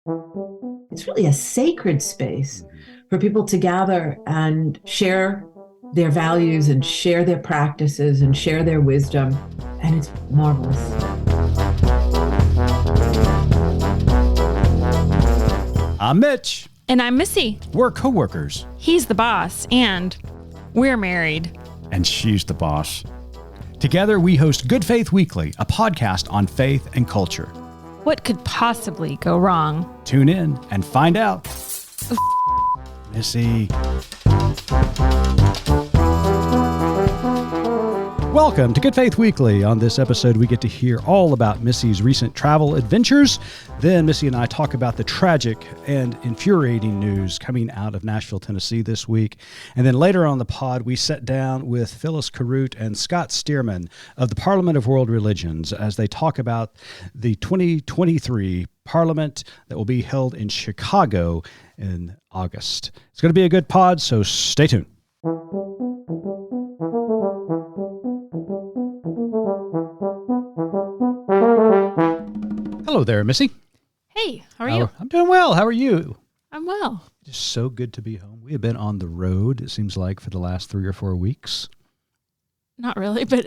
It's really a sacred space for people to gather and share their values and share their practices and share their wisdom. And it's marvelous. I'm Mitch. And I'm Missy. We're co-workers. He's the boss, and we're married. And she's the boss. Together, we host Good Faith Weekly, a podcast on faith and culture. What could possibly go wrong? Tune in and find out. Missy. Welcome to Good Faith Weekly. On this episode, we get to hear all about Missy's recent travel adventures. Then Missy and I talk about the tragic and infuriating news coming out of Nashville, Tennessee this week. And then later on the pod, we sat down with Phyllis, Curott and Scott Stearman of the Parliament of World Religions as they talk about the 2023 Parliament that will be held in Chicago in August. It's going to be a good pod, so stay tuned. Hello there, Missy. Hey, how are you? I'm doing well. How are you? I'm well. Just so good to be home. We have been on the road, it seems like, for the last 3 or 4 weeks. Not really, but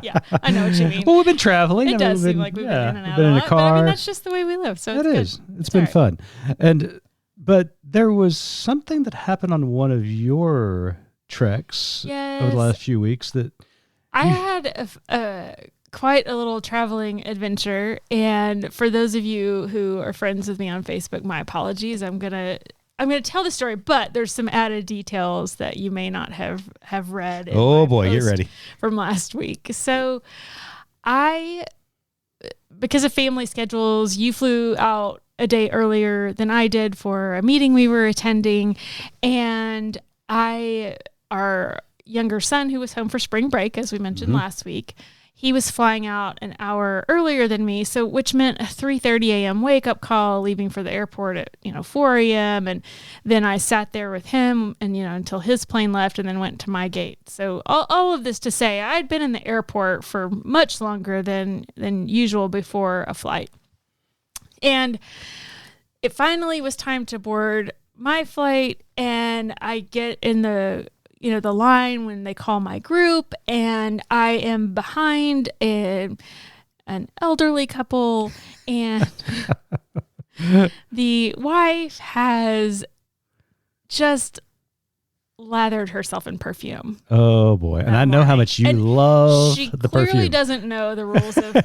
yeah, I know what you mean. Well, we've been traveling. It does seem like we've been in and out been a in lot, a car. but I mean, that's just the way we live, so it's It good. is. It's been fun. But there was something that happened on one of your treks over the last few weeks that... I had quite a little traveling adventure, and for those of you who are friends with me on Facebook, my apologies. I'm gonna tell the story, but there's some added details that you may not have read. Oh boy, get ready. From last week. So because of family schedules, you flew out a day earlier than I did for a meeting we were attending, and our younger son, who was home for spring break, as we mentioned last week, he was flying out an hour earlier than me, so which meant a 3:30 a.m. wake-up call, leaving for the airport at 4 a.m. And then I sat there with him and until his plane left, and then went to my gate. So all of this to say, I'd been in the airport for much longer than usual before a flight, and it finally was time to board my flight, and I get in the line when they call my group, and I am behind an elderly couple, and the wife has just lathered herself in perfume. Oh boy. And I know how much you love the perfume. She clearly doesn't know the rules of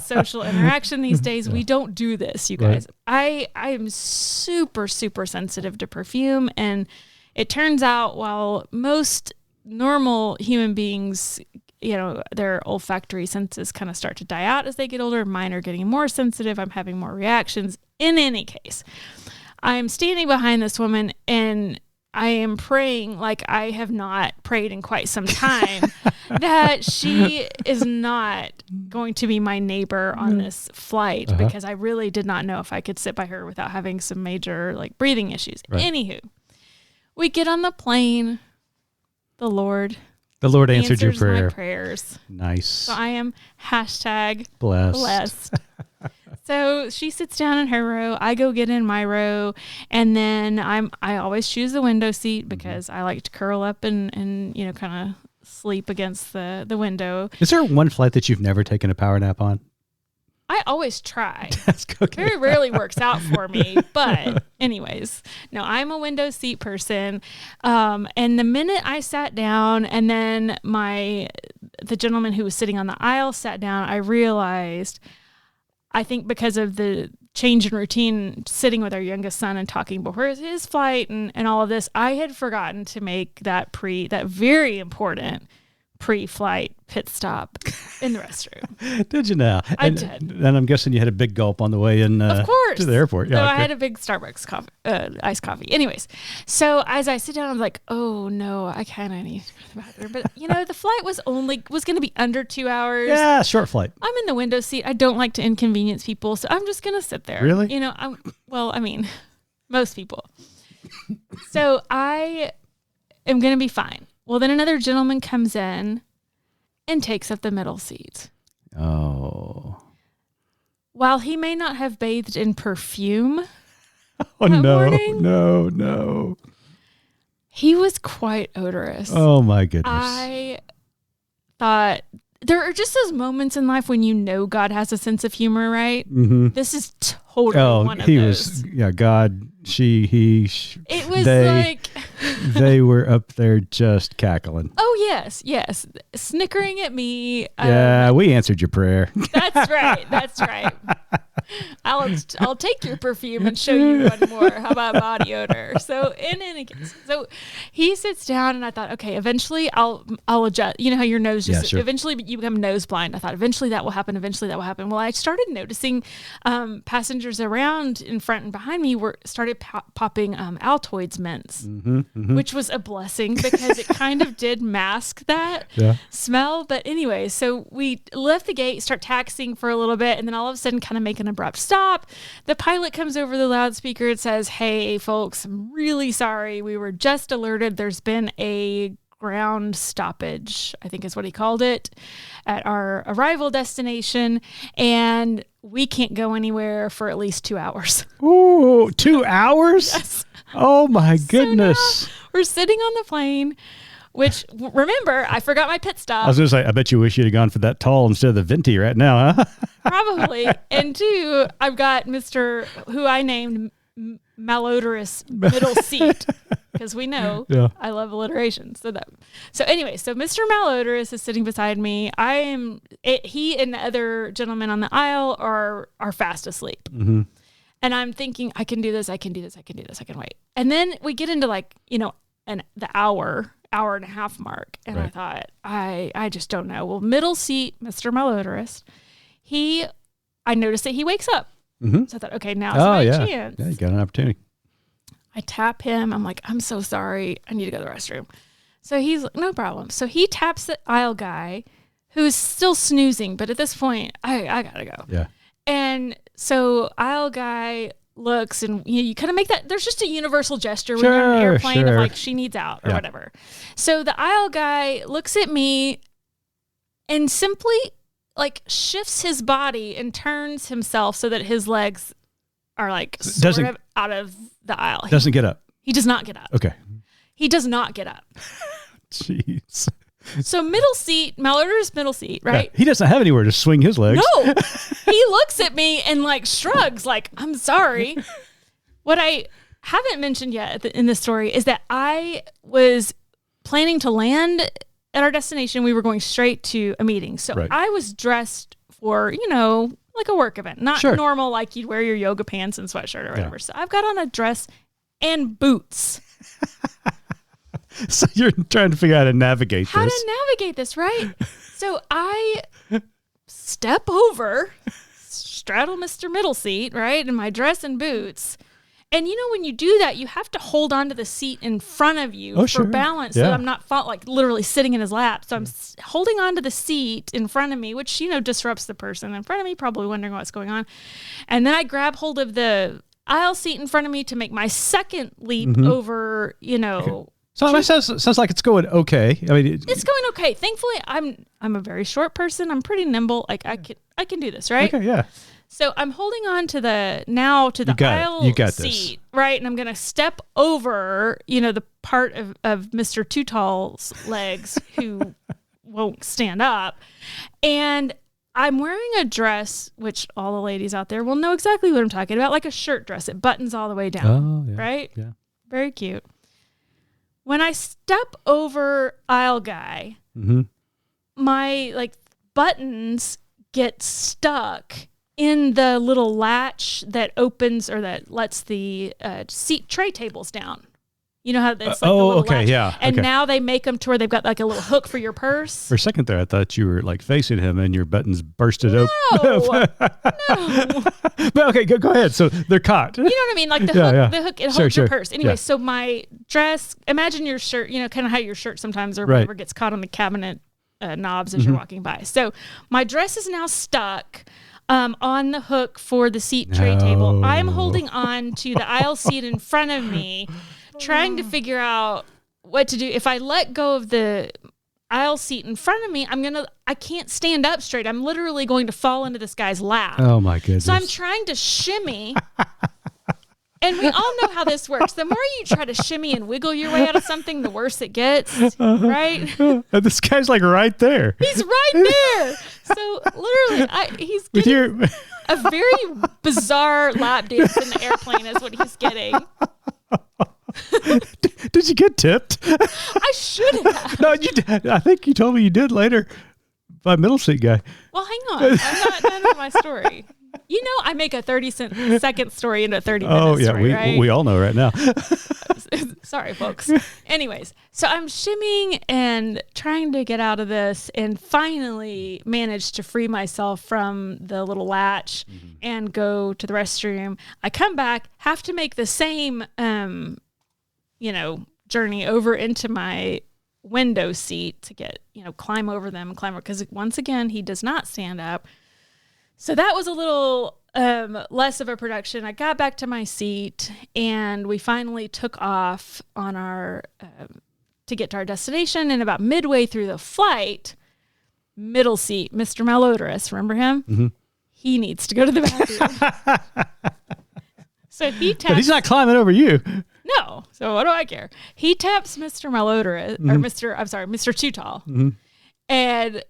social interaction these days. Yeah. We don't do this, you guys. Right. I am super, super sensitive to perfume, and it turns out while most normal human beings, their olfactory senses kind of start to die out as they get older, mine are getting more sensitive. I'm having more reactions. In any case, I'm standing behind this woman, and I am praying like I have not prayed in quite some time that she is not going to be my neighbor on this flight, because I really did not know if I could sit by her without having some major breathing issues. Right. Anywho, we get on the plane. The Lord answered your prayer. My prayers. Nice. So I am #blessed. So she sits down in her row. I go get in my row, and then I always choose the window seat because I like to curl up and kind of sleep against the window. Is there one flight that you've never taken a power nap on? I always try. That's okay. Very rarely works out for me, but anyways, no, I'm a window seat person. And the minute I sat down, and then the gentleman who was sitting on the aisle sat down, I realized, I think because of the change in routine, sitting with our youngest son and talking before his flight and all of this, I had forgotten to make that very important pre-flight pit stop in the restroom. Did you now? I did. And I'm guessing you had a big gulp on the way in of course. To the airport. Yeah, so I had a big Starbucks iced coffee. Anyways, so as I sit down, I'm like, oh no, I kind of need to go to the bathroom. But the flight was going to be under 2 hours. Yeah, short flight. I'm in the window seat. I don't like to inconvenience people, so I'm just going to sit there. Really? Most people. So I am going to be fine. Well, then another gentleman comes in and takes up the middle seat. Oh. while he may not have bathed in perfume Oh, that no, morning, no. he was quite odorous. Oh, my goodness. I thought there are just those moments in life when you know God has a sense of humor, right? Mm-hmm. This is totally one of those. God, she, he, It was they, they were up there just cackling. Oh, yes. Snickering at me. Yeah, we answered your prayer. That's right. I'll take your perfume and show you one more. How about body odor? So in any case, so he sits down and I thought, okay, eventually I'll adjust. You know how your nose just eventually you become nose blind. I thought eventually that will happen. Well, I started noticing passengers around in front and behind me started popping Altoids mints, which was a blessing because it kind of did mask that smell. But anyway, so we left the gate, start taxiing for a little bit, and then all of a sudden kind of make an abrupt stop. The pilot comes over the loudspeaker and says, "Hey folks, I'm really sorry. We were just alerted there's been a ground stoppage," I think is what he called it, at our arrival destination, and we can't go anywhere for at least 2 hours. Ooh, 2 hours? Yes. Oh my goodness. So we're sitting on the plane, which, remember, I forgot my pit stop. I was going to say, I bet you wish you'd have gone for that tall instead of the venti right now, huh? Probably. And two, I've got Mr. who I named Malodorous Middle Seat, because we know I love alliteration. So anyway, so Mr. Malodorous is sitting beside me. He and the other gentleman on the aisle are fast asleep. Mm-hmm. And I'm thinking, I can do this, I can wait. And then we get into the hour and a half mark. And I thought, I just don't know. Well, middle seat, Mr. Malodorous, I noticed that he wakes up. Mm-hmm. So I thought, okay, now's my chance. Yeah, you got an opportunity. I tap him. I'm like, I'm so sorry. I need to go to the restroom. So he's like, no problem. So he taps the aisle guy who's still snoozing. But at this point, I got to go. Yeah. And so aisle guy looks and you kind of make that, there's just a universal gesture when you're on an airplane of like, she needs out or whatever. So the aisle guy looks at me and simply like shifts his body and turns himself so that his legs are like sort of out of the aisle. Doesn't get up. He does not get up. Okay. He does not get up. Jeez. So middle seat, Malodorous middle seat, right? Yeah, he doesn't have anywhere to swing his legs. No. He looks at me and like shrugs like, I'm sorry. What I haven't mentioned yet in this story is that I was planning to land at our destination. We were going straight to a meeting. So I was dressed for, like a work event, not normal, like you'd wear your yoga pants and sweatshirt or whatever. Yeah. So I've got on a dress and boots. So you're trying to figure out how to navigate this, right? So I step over, straddle Mr. Middle Seat, right, in my dress and boots. And when you do that, you have to hold onto the seat in front of you for balance, so I'm not literally sitting in his lap. So I'm holding onto the seat in front of me, which disrupts the person in front of me, probably wondering what's going on. And then I grab hold of the aisle seat in front of me to make my second leap over, Okay. So that sounds like it's going okay. I mean, it's going okay. Thankfully, I'm a very short person. I'm pretty nimble. Like I can do this, right? Okay, yeah. So I'm holding on to the aisle seat, right? And I'm going to step over, the part of Mr. Too Tall's legs who won't stand up. And I'm wearing a dress, which all the ladies out there will know exactly what I'm talking about, like a shirt dress. It buttons all the way down, right? Yeah. Very cute. When I step over aisle guy, my buttons get stuck in the little latch that opens or that lets the seat tray tables down. You know how it's like the little latch? Yeah. And now they make them to where they've got like a little hook for your purse. For a second there, I thought you were like facing him and your buttons bursted open. No. But okay, go ahead. So they're caught. You know what I mean? Like the hook, it holds your purse. Anyway, so my dress, imagine your shirt, kind of how your shirt sometimes or whatever gets caught on the cabinet knobs as you're walking by. So my dress is now stuck on the hook for the seat tray table. I'm holding on to the aisle seat in front of me, trying to figure out what to do. If I let go of the aisle seat in front of me, I can't stand up straight. I'm literally going to fall into this guy's lap. Oh my goodness. So I'm trying to shimmy. And we all know how this works. The more you try to shimmy and wiggle your way out of something, the worse it gets, right? And this guy's like right there. He's right there. So literally, he's getting a very bizarre lap dance in the airplane is what he's getting. Did you get tipped? I should have. No, you did. I think you told me you did later by middle seat guy. Well, hang on. I'm not done with my story. You know, I make a 30-second story into a 30-minute story, right? We all know right now. Sorry, folks. Anyways, so I'm shimmying and trying to get out of this and finally managed to free myself from the little latch and go to the restroom. I come back, have to make the same, journey over into my window seat to get, climb over them, because once again, he does not stand up. So that was a little less of a production. I got back to my seat and we finally took off on our to get to our destination. And about midway through the flight, middle seat, Mr. Malodorous, remember him? Mm-hmm. He needs to go to the bathroom. So he taps. But he's not climbing over you. No. So what do I care? He taps Mr. Malodorous, or Mr. Too Tall. Mm-hmm. And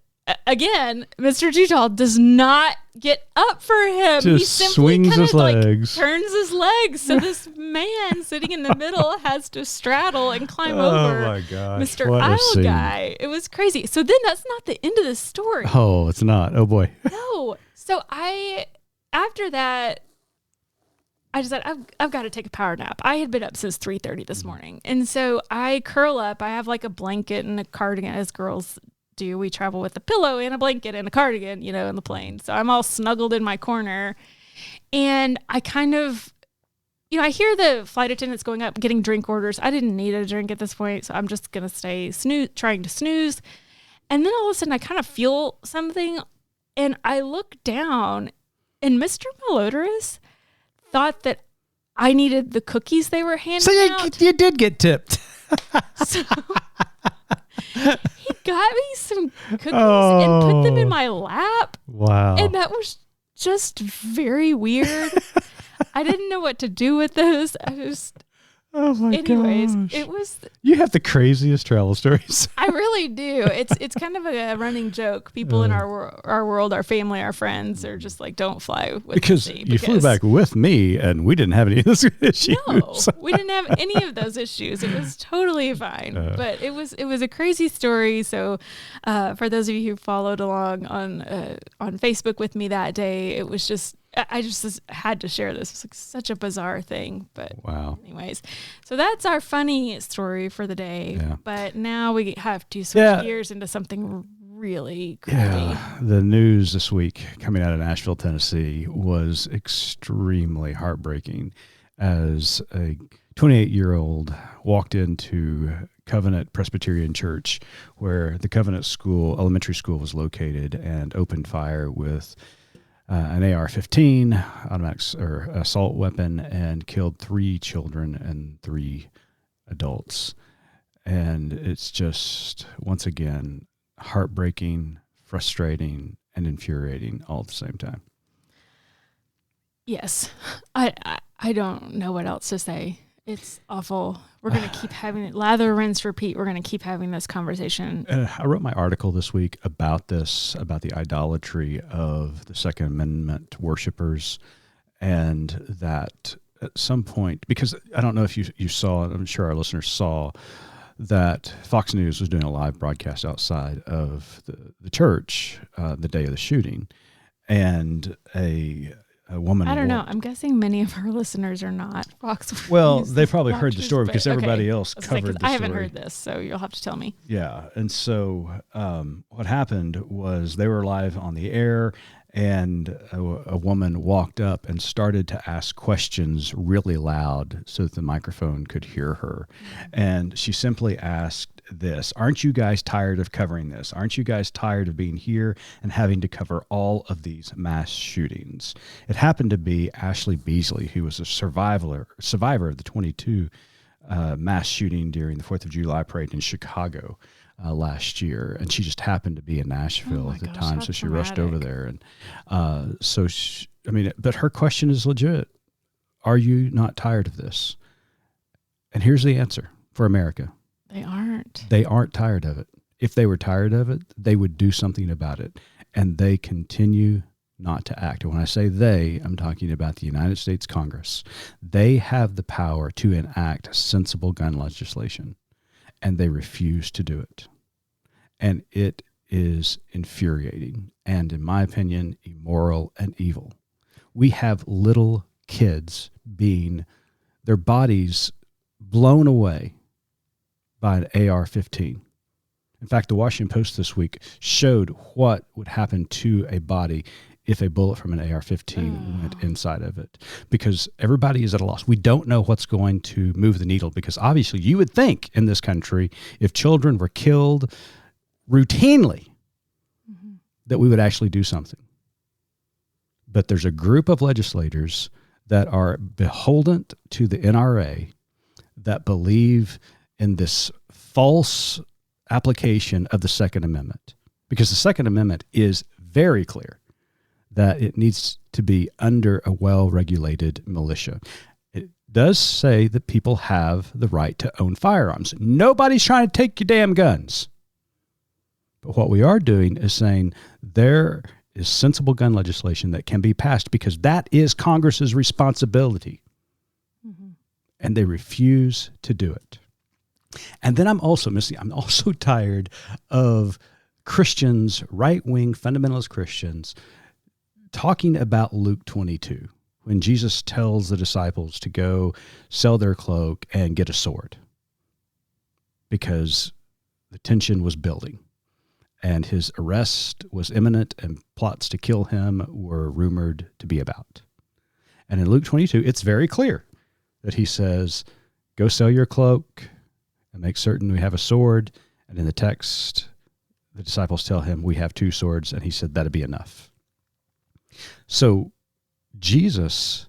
again, Mr. Too Tall does not get up for him. Just he simply swings his legs. Turns his legs. So this man sitting in the middle has to straddle and climb over my gosh, Mr. Aisle Guy. It was crazy. So then that's not the end of the story. Oh, it's not. Oh boy. No. So after that, I just said, I've got to take a power nap. I had been up since 3:30 this morning. And so I curl up. I have like a blanket and a cardigan, as girls do. We travel with a pillow and a blanket and a cardigan, in the plane. So I'm all snuggled in my corner. And I kind of, I hear the flight attendants going up, getting drink orders. I didn't need a drink at this point. So I'm just going to stay trying to snooze. And then all of a sudden I kind of feel something. And I look down and Mr. Malodorous thought that I needed the cookies they were handing out. So you did get tipped. So he got me some cookies and put them in my lap. Wow. And that was just very weird. I didn't know what to do with those. Oh my Anyways, gosh. it was. You have the craziest travel stories. I really do. It's kind of a running joke. People in our world, our family, our friends are just like, don't fly with because me. You flew back with me and we didn't have any of those issues. No, we didn't have any of those issues. It was totally fine. But it was a crazy story. So for those of you who followed along on Facebook with me that day, it was just. I just had to share this. It's like such a bizarre thing, but wow. Anyways, so that's our funny story for the day. Yeah. But now we have to switch gears into something really crazy. Yeah, the news this week coming out of Nashville, Tennessee was extremely heartbreaking as a 28-year-old walked into Covenant Presbyterian Church where the Covenant elementary school was located and opened fire with an AR-15 automatic or assault weapon and killed 3 children and 3 adults. And it's just, once again, heartbreaking, frustrating, and infuriating all at the same time. Yes. I don't know what else to say. It's awful. We're going to keep having it. Lather, rinse, repeat. We're going to keep having this conversation. I wrote my article this week about the idolatry of the Second Amendment worshipers, and that at some point, because I don't know if you saw, I'm sure our listeners saw, that Fox News was doing a live broadcast outside of the church the day of the shooting, and a woman. I don't know. I'm guessing many of our listeners are not Fox. Well, they probably heard the story because everybody else covered the story. I haven't heard this, so you'll have to tell me. Yeah. And so what happened was they were live on the air, and a woman walked up and started to ask questions really loud so that the microphone could hear her. And she simply asked this: aren't you guys tired of covering this? Aren't you guys tired of being here and having to cover all of these mass shootings? It happened to be Ashley Beasley, who was a survivor of the 22 mass shooting during the 4th of July parade in Chicago. last year, and she just happened to be in Nashville at the time, so she rushed over there. And but her question is legit. Are you not tired of this? And here's the answer for America. They aren't. They aren't tired of it. If they were tired of it, they would do something about it. And they continue not to act. And when I say they, I'm talking about the United States Congress. They have the power to enact sensible gun legislation, and they refuse to do it. And it is infuriating and, in my opinion, immoral and evil. We have little kids being, their bodies blown away by an AR-15. In fact, the Washington Post this week showed what would happen to a body if a bullet from an AR-15 went inside of it, because everybody is at a loss. We don't know what's going to move the needle, because obviously you would think in this country, if children were killed routinely, that we would actually do something. But there's a group of legislators that are beholden to the NRA that believe in this false application of the Second Amendment, because the Second Amendment is very clear that it needs to be under a well-regulated militia. It does say that people have the right to own firearms. Nobody's trying to take your damn guns. But what we are doing is saying there is sensible gun legislation that can be passed, because that is Congress's responsibility. And they refuse to do it. And then I'm also tired of Christians, right-wing fundamentalist Christians, talking about Luke 22, when Jesus tells the disciples to go sell their cloak and get a sword, because the tension was building and his arrest was imminent and plots to kill him were rumored to be about. And in Luke 22, it's very clear that he says, go sell your cloak and make certain we have a sword. And in the text, the disciples tell him, we have 2 swords. And he said, that'd be enough. So Jesus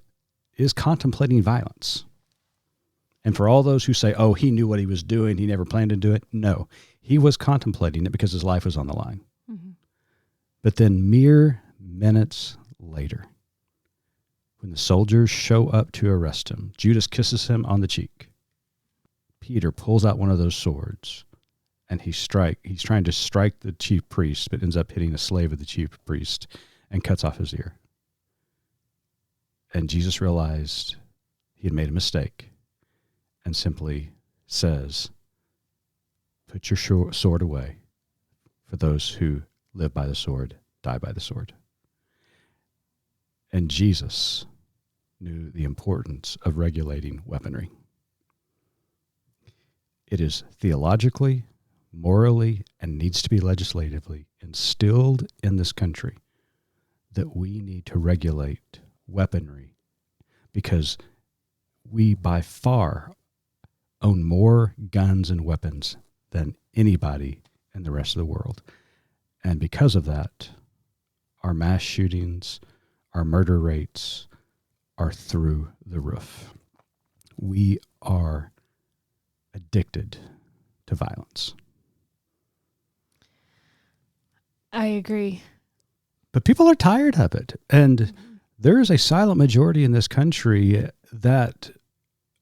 is contemplating violence. And for all those who say, oh, he knew what he was doing, he never planned to do it. No, he was contemplating it because his life was on the line. But then mere minutes later, when the soldiers show up to arrest him, Judas kisses him on the cheek. Peter pulls out one of those swords, and he's trying to strike the chief priest, but ends up hitting a slave of the chief priest and cuts off his ear. And Jesus realized he had made a mistake and simply says, put your sword away, for those who live by the sword die by the sword. And Jesus knew the importance of regulating weaponry. It is theologically, morally, and needs to be legislatively instilled in this country that we need to regulate weaponry, because we by far own more guns and weapons than anybody in the rest of the world. And because of that, our mass shootings, our murder rates are through the roof. We are addicted to violence. I agree. But people are tired of it. And there is a silent majority in this country that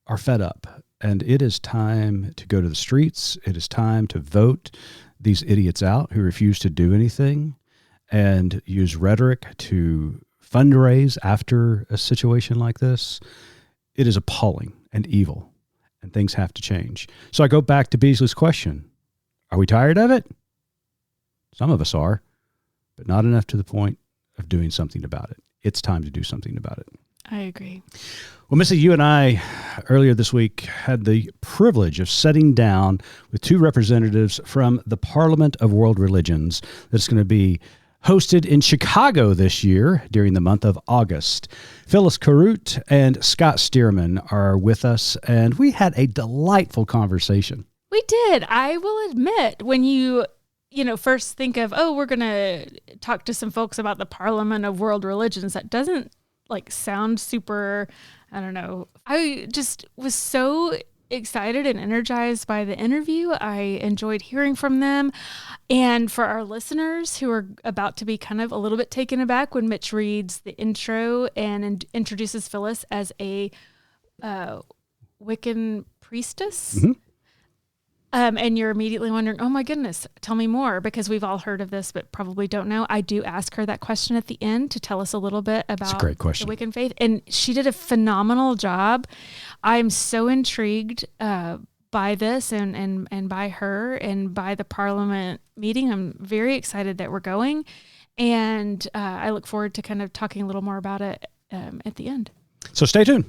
are fed up. And it is time to go to the streets. It is time to vote these idiots out who refuse to do anything and use rhetoric to fundraise after a situation like this. It is appalling and evil, and things have to change. So I go back to Beasley's question. Are we tired of it? Some of us are, but not enough to the point of doing something about it. It's time to do something about it. I agree. Well, Missy, you and I earlier this week had the privilege of sitting down with 2 representatives from the Parliament of World Religions that's going to be hosted in Chicago this year during the month of August. Phyllis Curott and Scott Stearman are with us, and we had a delightful conversation. We did. I will admit, when you first think of, we're going to talk to some folks about the Parliament of World Religions, that doesn't sound super, I don't know. I just was so excited and energized by the interview. I enjoyed hearing from them. And for our listeners who are about to be kind of a little bit taken aback when Mitch reads the intro and introduces Phyllis as a Wiccan priestess. Mm-hmm. And you're immediately wondering, oh my goodness, tell me more, because we've all heard of this, but probably don't know. I do ask her that question at the end to tell us a little bit about the Wiccan faith. And she did a phenomenal job. I'm so intrigued by this and by her and by the Parliament meeting. I'm very excited that we're going. And I look forward to kind of talking a little more about it at the end. So stay tuned.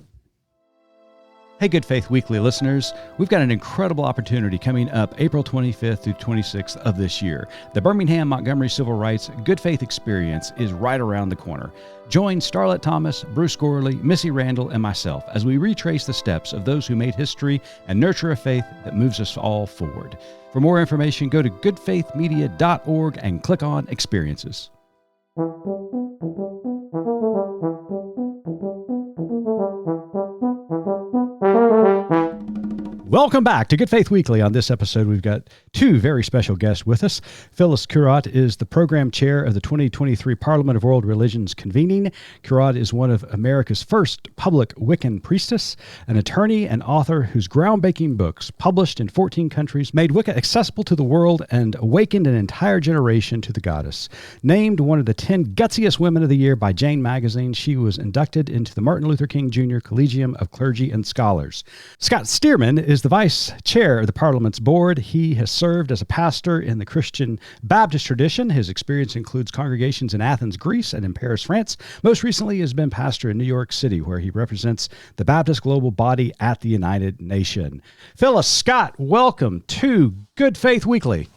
Hey, Good Faith Weekly listeners, we've got an incredible opportunity coming up April 25th through 26th of this year. The Birmingham Montgomery Civil Rights Good Faith Experience is right around the corner. Join Starlett Thomas, Bruce Gorley, Missy Randall, and myself as we retrace the steps of those who made history and nurture a faith that moves us all forward. For more information, go to goodfaithmedia.org and click on Experiences. Welcome back to Good Faith Weekly. On this episode, we've got two very special guests with us. Phyllis Curott is the program chair of the 2023 Parliament of World Religions convening. Curott is one of America's first public Wiccan priestess, an attorney and author whose groundbreaking books, published in 14 countries, made Wicca accessible to the world and awakened an entire generation to the goddess. Named one of the 10 gutsiest women of the year by Jane Magazine, she was inducted into the Martin Luther King Jr. Collegium of Clergy and Scholars. Scott Stearman is the vice chair of the Parliament's board. He has served as a pastor in the Christian Baptist tradition. His experience includes congregations in Athens, Greece, and in Paris, France. Most recently, he has been pastor in New York City, where he represents the Baptist global body at the United Nations. Phyllis, Scott, welcome to Good Faith Weekly.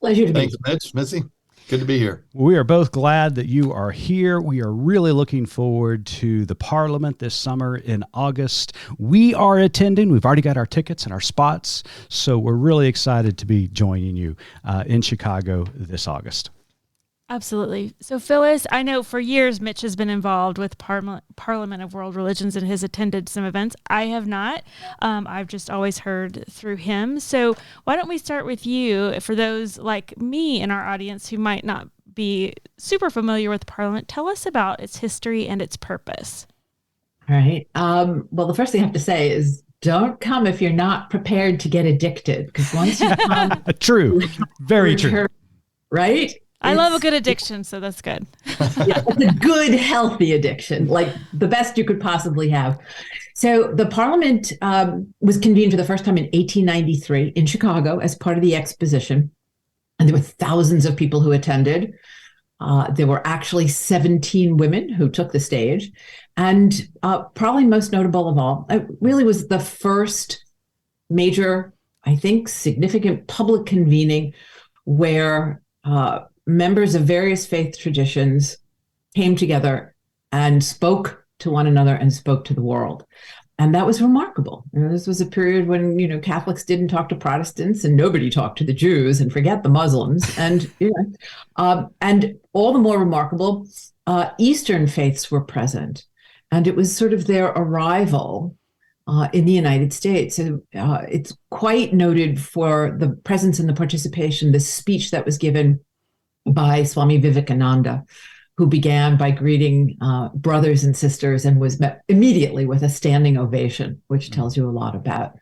Pleasure to be here. Thanks, Mitch, Missy. Good to be here. We are both glad that you are here. We are really looking forward to the Parliament this summer in August. We are attending. We've already got our tickets and our spots, so we're really excited to be joining you in Chicago this August. Absolutely. So Phyllis, I know for years Mitch has been involved with Parliament of World Religions and has attended some events. I have not. I've just always heard through him. So why don't we start with you? For those like me in our audience who might not be super familiar with Parliament, tell us about its history and its purpose. All right. Well, the first thing I have to say is don't come if you're not prepared to get addicted, because once you come... True. Very true. Right? I love a good addiction, so that's good. Yeah, it's a good, healthy addiction, like the best you could possibly have. So the Parliament was convened for the first time in 1893 in Chicago as part of the Exposition. And there were thousands of people who attended. There were actually 17 women who took the stage. And probably most notable of all, it really was the first major, I think, significant public convening where members of various faith traditions came together and spoke to one another and spoke to the world. And that was remarkable. This was a period when, Catholics didn't talk to Protestants and nobody talked to the Jews, and forget the Muslims. And, and all the more remarkable, Eastern faiths were present. And it was sort of their arrival in the United States. So, it's quite noted for the presence and the participation, the speech that was given by Swami Vivekananda, who began by greeting brothers and sisters and was met immediately with a standing ovation, which tells you a lot about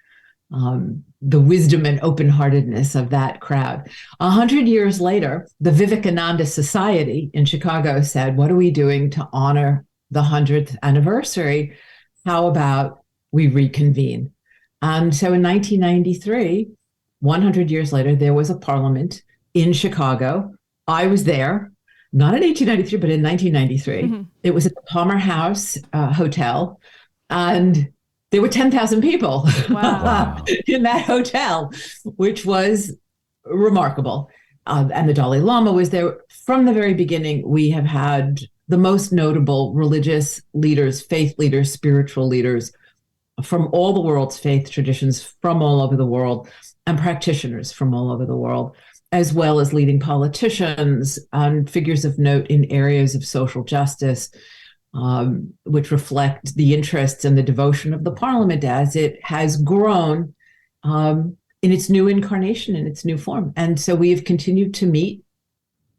the wisdom and open-heartedness of that crowd. 100 years later, the Vivekananda Society in Chicago said, what are we doing to honor the 100th anniversary? How about we reconvene? And so in 1993, 100 years later, there was a parliament in Chicago. I was there, not in 1893, but in 1993. Mm-hmm. It was at the Palmer House Hotel, and there were 10,000 people in that hotel, which was remarkable. And the Dalai Lama was there. From the very beginning, we have had the most notable religious leaders, faith leaders, spiritual leaders from all the world's faith traditions, from all over the world, and practitioners from all over the world, as well as leading politicians and figures of note in areas of social justice. which reflect the interests and the devotion of the Parliament as it has grown in its new incarnation, in its new form. And so we have continued to meet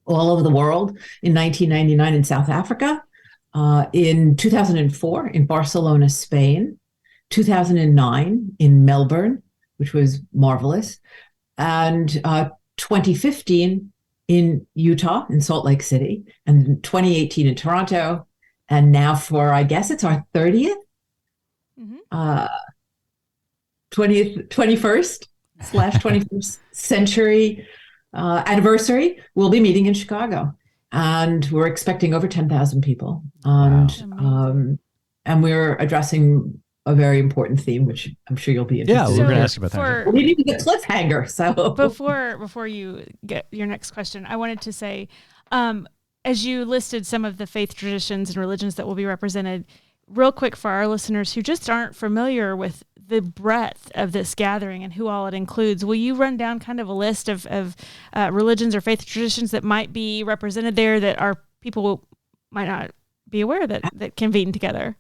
all over the world. In 1999 in South Africa, in 2004 in Barcelona, Spain, 2009 in Melbourne, which was marvelous, and 2015 in Utah, in Salt Lake City, and 2018 in Toronto, and now for, I guess it's our 30th, 21st / 21st century anniversary, we'll be meeting in Chicago. And we're expecting over 10,000 people. And we're addressing a very important theme, which I'm sure you'll be interested in. Yeah, we're going to ask about that. We need a cliffhanger. So before you get your next question, I wanted to say, as you listed some of the faith traditions and religions that will be represented, real quick for our listeners who just aren't familiar with the breadth of this gathering and who all it includes, will you run down kind of a list of religions or faith traditions that might be represented there that our people might not be aware that convene together?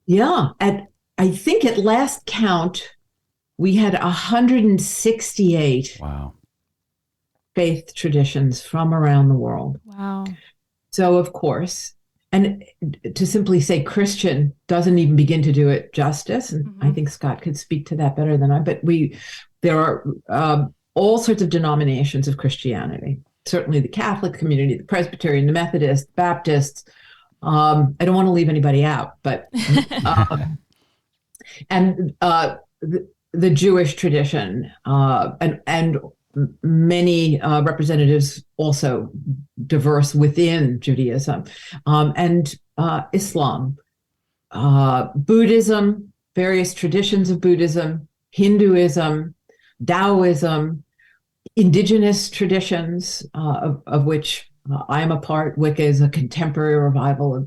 Yeah. I think at last count, we had 168 faith traditions from around the world. Wow. So, of course, and to simply say Christian doesn't even begin to do it justice. And I think Scott could speak to that better than I, but there are all sorts of denominations of Christianity. Certainly the Catholic community, the Presbyterian, the Methodist, Baptists. I don't want to leave anybody out, but and the Jewish tradition, and many representatives also diverse within Judaism, and Islam, Buddhism, various traditions of Buddhism, Hinduism, Taoism, indigenous traditions, of which I am a part. Wicca is a contemporary revival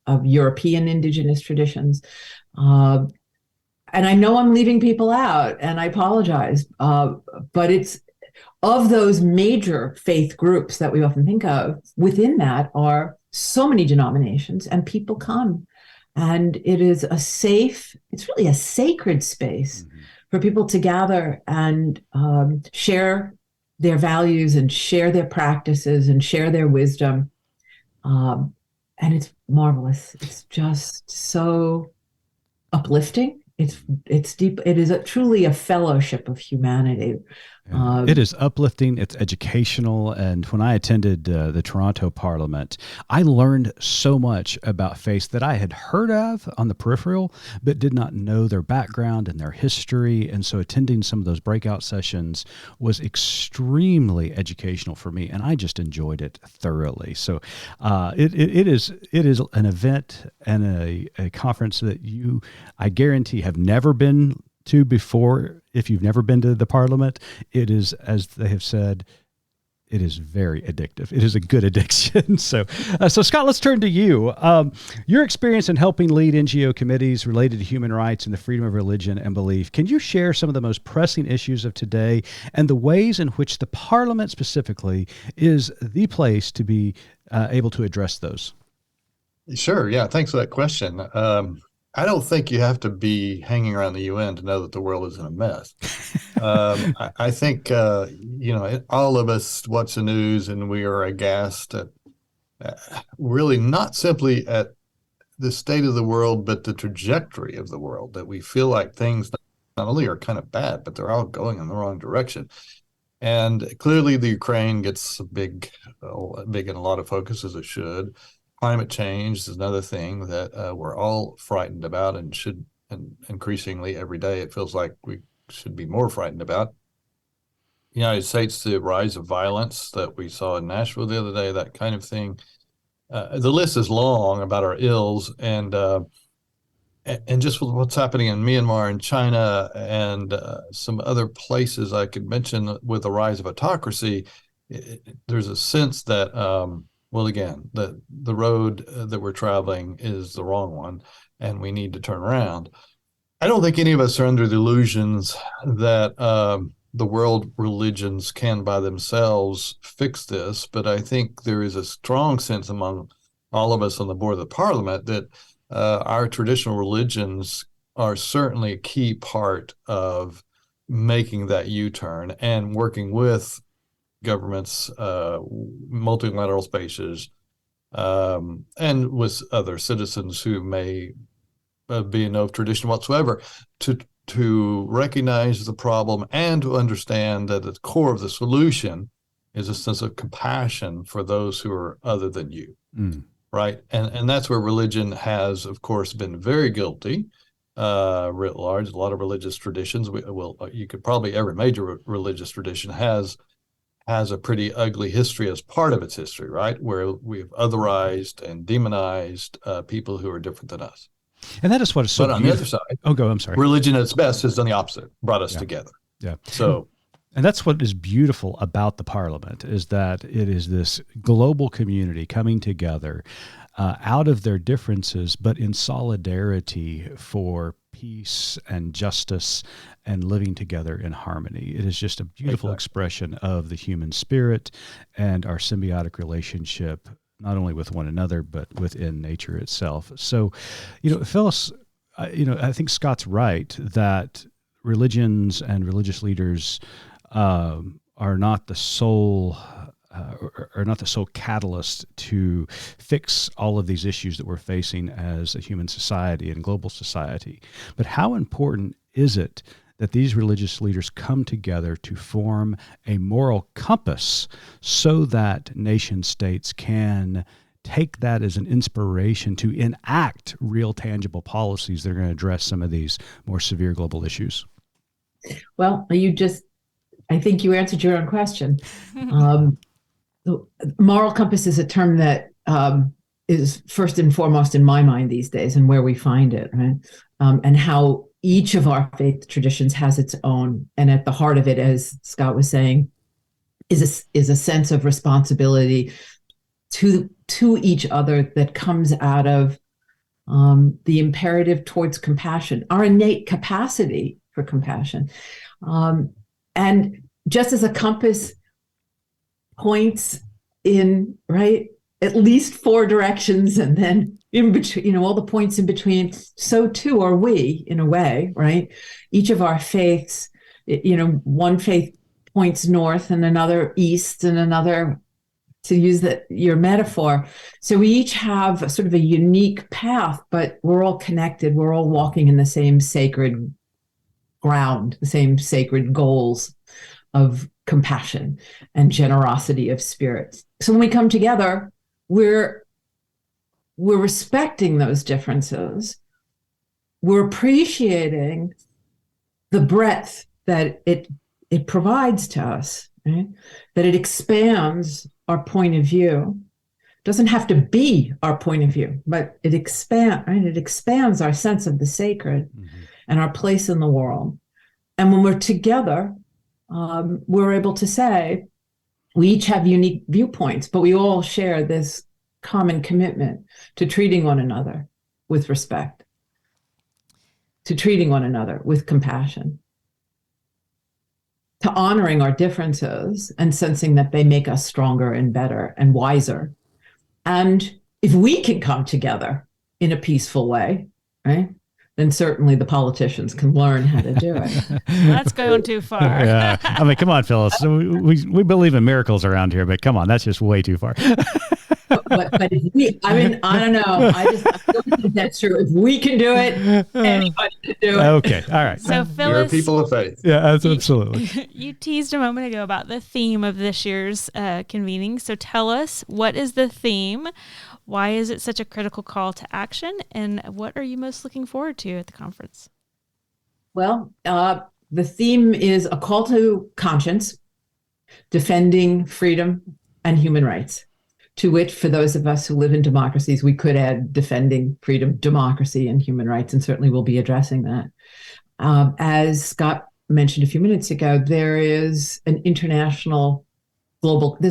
of European indigenous traditions. And I know I'm leaving people out, and I apologize, but it's of those major faith groups that we often think of. Within that are so many denominations, and people come, and it is it's really a sacred space for people to gather and share their values and share their practices and share their wisdom. And it's marvelous. It's just so uplifting. It's deep. It is truly a fellowship of humanity. It is uplifting. It's educational. And when I attended the Toronto Parliament, I learned so much about faiths that I had heard of on the peripheral, but did not know their background and their history. And so attending some of those breakout sessions was extremely educational for me, and I just enjoyed it thoroughly. So it is an event and a conference that I guarantee, have never been to before. If you've never been to the Parliament, it is, as they have said, it is very addictive. It is a good addiction. So Scott, let's turn to you. Your experience in helping lead NGO committees related to human rights and the freedom of religion and belief. Can you share some of the most pressing issues of today and the ways in which the Parliament specifically is the place to be able to address those? Sure. Yeah. Thanks for that question. I don't think you have to be hanging around the UN to know that the world is in a mess. I think, all of us watch the news and we are aghast at really not simply at the state of the world, but the trajectory of the world, that we feel like things not only are kind of bad, but they're all going in the wrong direction. And clearly the Ukraine gets big in a lot of focus, as it should. Climate change is another thing that we're all frightened about, and increasingly every day it feels like we should be more frightened about. The United States, the rise of violence that we saw in Nashville the other day, that kind of thing. The list is long about our ills, and just with what's happening in Myanmar and China and some other places I could mention with the rise of autocracy, there's a sense that again, the road that we're traveling is the wrong one, and we need to turn around. I don't think any of us are under the illusions that the world religions can by themselves fix this, but I think there is a strong sense among all of us on the board of the parliament, that our traditional religions are certainly a key part of making that U-turn and working with governments, multilateral spaces, and with other citizens who may be in no tradition whatsoever, to recognize the problem and to understand that at the core of the solution is a sense of compassion for those who are other than you. Right. And that's where religion has, of course, been very guilty, writ large. A lot of religious traditions, you could probably, every major religious tradition has a pretty ugly history as part of its history, right? Where we've otherized and demonized people who are different than us. And that is what is so beautiful. On the other side, I'm sorry. Religion at its best has done the opposite, brought us together. Yeah. So, and that's what is beautiful about the Parliament, is that it is this global community coming together out of their differences, but in solidarity for peace and justice and living together in harmony. It is just a beautiful expression of the human spirit and our symbiotic relationship, not only with one another, but within nature itself. So, Phyllis, I think Scott's right that religions and religious leaders are not the sole catalyst to fix all of these issues that we're facing as a human society and global society. But how important is it that these religious leaders come together to form a moral compass so that nation states can take that as an inspiration to enact real tangible policies that are going to address some of these more severe global issues? Well, I think you answered your own question. Moral compass is a term that is first and foremost in my mind these days, and where we find it, right? And how each of our faith traditions has its own, and at the heart of it, as Scott was saying, is a sense of responsibility to each other that comes out of the imperative towards compassion, our innate capacity for compassion. And just as a compass points in, right, at least 4 directions, and then in between, all the points in between, so too are we, in a way, right? Each of our faiths, one faith points north and another east and another, to use your metaphor. So we each have a sort of a unique path, but we're all connected. We're all walking in the same sacred ground, the same sacred goals of compassion and generosity of spirit. So when we come together, we're respecting those differences. We're appreciating the breadth that it provides to us, right? That it expands our point of view. It doesn't have to be our point of view, but it expands, right? It expands our sense of the sacred and our place in the world. And when we're together, we're able to say we each have unique viewpoints, but we all share this common commitment to treating one another with respect, to treating one another with compassion, to honoring our differences and sensing that they make us stronger and better and wiser. And if we can come together in a peaceful way, right, then certainly the politicians can learn how to do it. That's going too far. Yeah. I mean, come on, Phyllis. We believe in miracles around here, but come on, that's just way too far. But if we, I don't know. I don't think that's true. If we can do it, anybody can do it. Okay. All right. So Phyllis, you're people of faith. Yeah, absolutely. You teased a moment ago about the theme of this year's convening. So tell us, what is the theme? Why is it such a critical call to action? And what are you most looking forward to at the conference? Well, the theme is a call to conscience, defending freedom and human rights, to which, for those of us who live in democracies, we could add defending freedom, democracy, and human rights, and certainly we'll be addressing that. As Scott mentioned a few minutes ago, there is an there's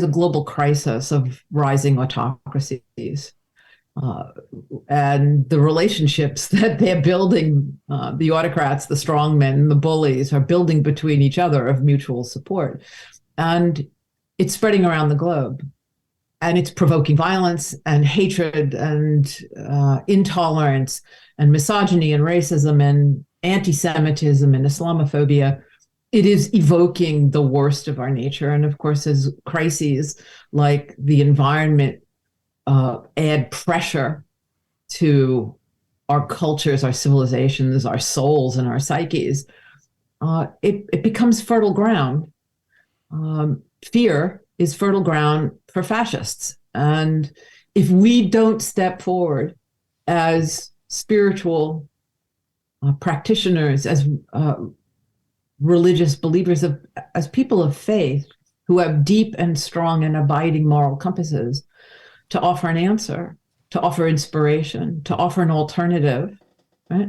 a global crisis of rising autocracies. And the relationships that they're building, the autocrats, the strongmen, the bullies, are building between each other of mutual support. And it's spreading around the globe. and it's provoking violence and hatred and intolerance and misogyny and racism and anti-Semitism and Islamophobia. It is evoking the worst of our nature. And of course, as crises like the environment add pressure to our cultures, our civilizations, our souls, and our psyches, it becomes fertile ground. Fear is fertile ground for fascists. And if we don't step forward as spiritual practitioners, as religious believers, as people of faith who have deep and strong and abiding moral compasses, to offer an answer, to offer inspiration, to offer an alternative, right?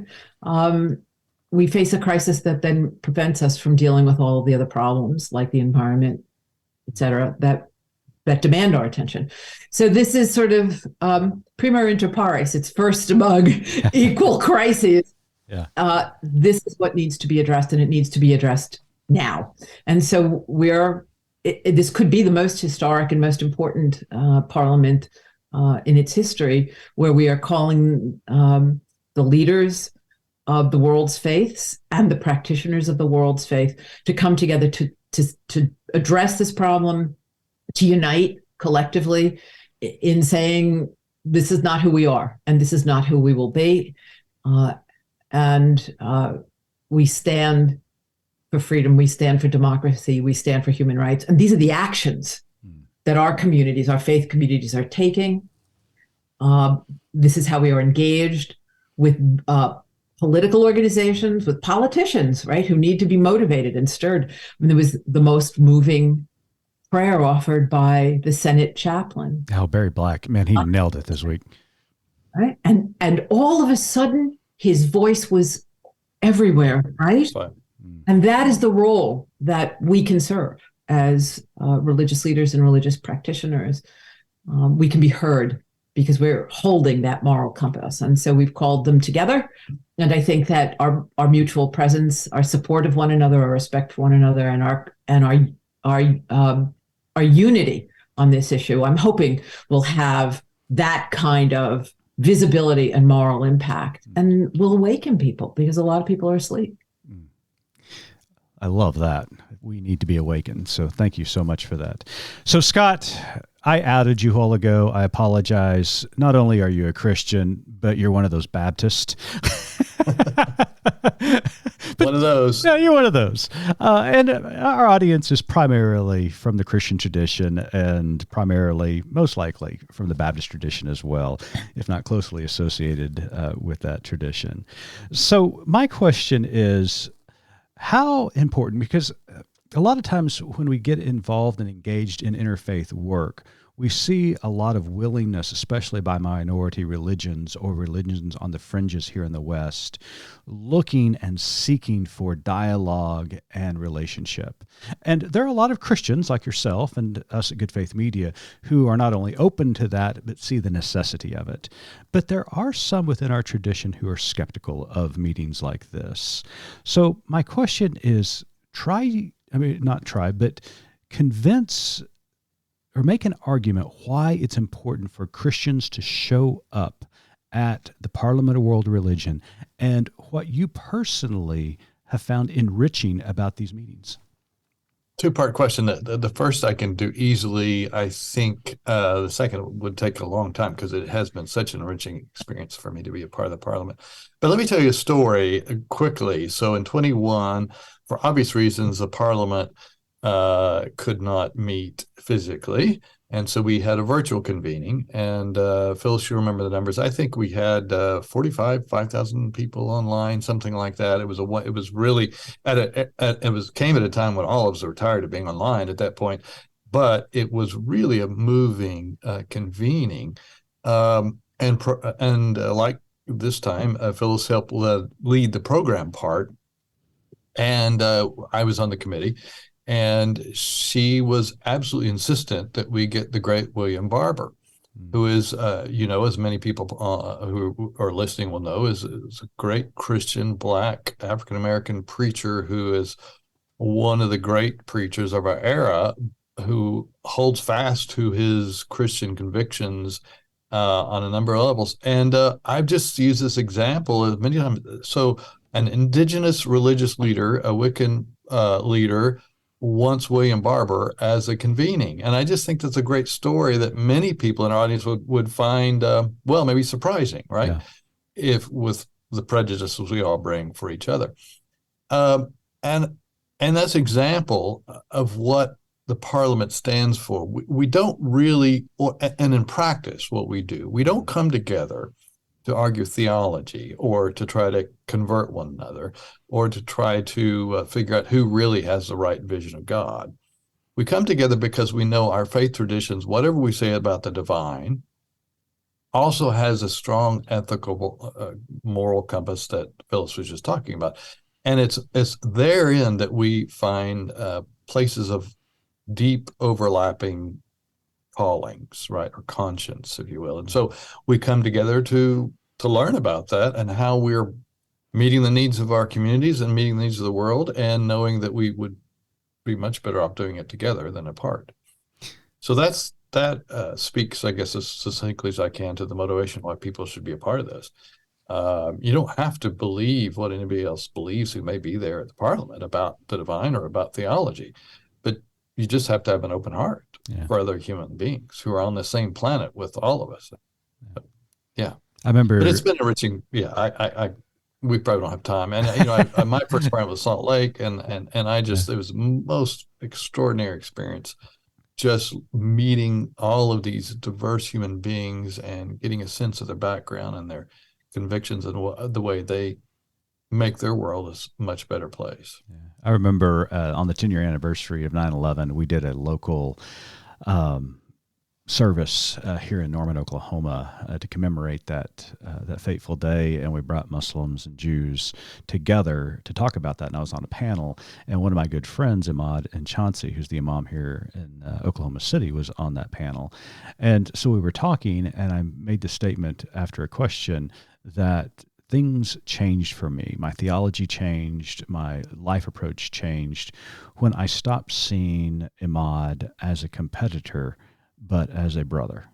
We face a crisis that then prevents us from dealing with all of the other problems like the environment, et cetera, that demand our attention. So this is sort of prima inter pares. It's first among equal crises. Yeah. This is what needs to be addressed, and it needs to be addressed now. And so this could be the most historic and most important parliament in its history, where we are calling the leaders of the world's faiths and the practitioners of the world's faith to come together to address this problem, to unite collectively in saying this is not who we are and this is not who we will be. And we stand for freedom, we stand for democracy, we stand for human rights. And these are the actions that our communities, our faith communities, are taking. This is how we are engaged with political organizations, with politicians, right, who need to be motivated and stirred. I mean, there was the most moving prayer offered by the Senate chaplain. Oh, Barry Black, man, he nailed it this week. Right, and all of a sudden, his voice was everywhere, right? And that is the role that we can serve as religious leaders and religious practitioners. We can be heard because we're holding that moral compass. And so we've called them together. And I think that our mutual presence, our support of one another, our respect for one another, and our unity on this issue, I'm hoping will have that kind of visibility and moral impact, and will awaken people, because a lot of people are asleep. I love that. We need to be awakened. So thank you so much for that. So Scott, I outed you a while ago. I apologize. Not only are you a Christian, but you're one of those Baptists. One of those. Yeah, you're one of those. And our audience is primarily from the Christian tradition, and primarily, most likely, from the Baptist tradition as well, if not closely associated with that tradition. So my question is, how important, because a lot of times when we get involved and engaged in interfaith work, we see a lot of willingness, especially by minority religions or religions on the fringes here in the West, looking and seeking for dialogue and relationship. And there are a lot of Christians like yourself and us at Good Faith Media who are not only open to that, but see the necessity of it. But there are some within our tradition who are skeptical of meetings like this. So my question is, convince or make an argument why it's important for Christians to show up at the Parliament of World Religion, and what you personally have found enriching about these meetings. Two-part question. The first I can do easily. I think the second would take a long time, because it has been such an enriching experience for me to be a part of the Parliament. But let me tell you a story quickly. So in 21, for obvious reasons, the Parliament could not meet physically. And so we had a virtual convening. And Phyllis, you remember the numbers. I think we had 5,000 people online, something like that. It was really came at a time when all of us were tired of being online at that point. But it was really a moving convening. And like this time, Phyllis helped lead the program part. And I was on the committee. And she was absolutely insistent that we get the great William Barber, who is, as many people who are listening will know, is a great Christian, Black, African-American preacher who is one of the great preachers of our era, who holds fast to his Christian convictions on a number of levels. And I've just used this example as many times. So an indigenous religious leader, a Wiccan leader, wants William Barber as a convening. And I just think that's a great story that many people in our audience would find, well, maybe surprising, right? Yeah. If with the prejudices we all bring for each other. And that's an example of what the Parliament stands for. We don't really, and in practice, what we do, we don't come together to argue theology or to try to convert one another or to try to figure out who really has the right vision of God. We come together because we know our faith traditions, whatever we say about the divine, also has a strong ethical, moral compass that Phyllis was just talking about. And it's therein that we find places of deep overlapping callings, right, or conscience, if you will. And so we come together to learn about that and how we're meeting the needs of our communities and meeting the needs of the world, and knowing that we would be much better off doing it together than apart. So that speaks, I guess, as succinctly as I can to the motivation why people should be a part of this. You don't have to believe what anybody else believes who may be there at the Parliament about the divine or about theology, but you just have to have an open heart for other human beings who are on the same planet with all of us. Yeah. I remember. But it's been enriching. Yeah, we probably don't have time. And, my first appointment was Salt Lake, and I just, it was the most extraordinary experience, just meeting all of these diverse human beings and getting a sense of their background and their convictions and the way they make their world a much better place. Yeah. I remember on the 10-year anniversary of 9/11, we did a local service here in Norman, Oklahoma, to commemorate that fateful day, and we brought Muslims and Jews together to talk about that. And I was on a panel, and one of my good friends, Imad and Chauncey, who's the imam here in Oklahoma City, was on that panel. And so we were talking, and I made the statement after a question that things changed for me. My theology changed, my life approach changed when I stopped seeing Imad as a competitor, but as a brother.